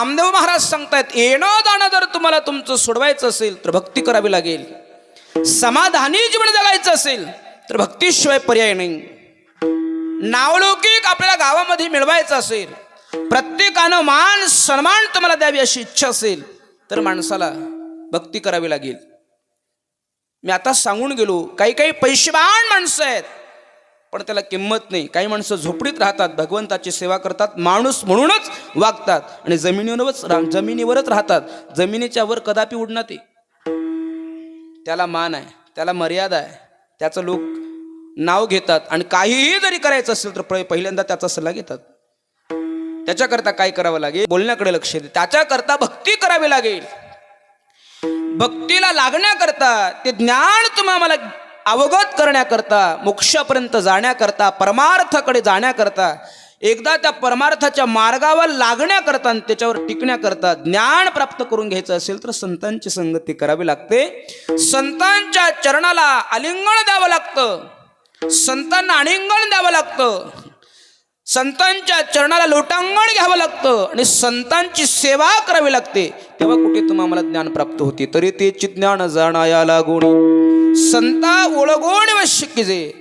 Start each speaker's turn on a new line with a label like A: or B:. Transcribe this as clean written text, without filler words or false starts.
A: नामदेव महाराज सांगतायत, येणं जाणं जर तुम्हाला तुमचं सोडवायचं असेल तर भक्ती करावी लागेल. समाधानी जीवन जगायचं असेल तर भक्तीशिवाय पर्याय नाही. नावलौकिक आपल्याला गावामध्ये मिळवायचं असेल, प्रत्येकानं मान सन्मान तुम्हाला द्यावी अशी इच्छा असेल तर माणसाला भक्ती करावी लागेल. मी आता सांगून गेलो, काही काही पैसेवान माणसं आहेत पण त्याला किंमत नाही. काही माणसं झोपडीत राहतात, भगवंताची सेवा करतात, माणूस म्हणूनच वागतात आणि जमिनीवरच राहतात. जमिनीच्या वर कदापि उडणार ते. त्याला मान आहे, त्याला मर्यादा आहे, त्याचं लोक नाव घेतात आणि काहीही जरी करायचं असेल तर पहिल्यांदा त्याचा सल्ला घेतात. त्याच्याकरता काय करावं लागेल? बोलण्याकडे लक्ष दे. त्याच्याकरता भक्ती करावी लागेल. भक्तीला लागण्याकरता, ते ज्ञान तुम्हाला अवगत करण्याकरता, मोक्षापर्यंत जाण्याकरता, परमार्थाकडे जाण्याकरता, एकदा त्या परमार्थाच्या मार्गावर लागण्याकरता आणि त्याच्यावर टिकण्याकरता ज्ञान प्राप्त करून घ्यायचं असेल तर संतांची संगती करावी लागते. संतांच्या चरणाला आलिंगन द्यावं लागतं, संतांना आलिंगन द्यावं लागतं, संतांच्या चरणाला लोटांगण घ्यावं लागतं आणि संतांची सेवा करावी लागते. तेव्हा कुठे तुम्हाला ज्ञान प्राप्त होते. तरी ते ज्ञान जाणाया लागोणी संता ओळगोण शिकिजे.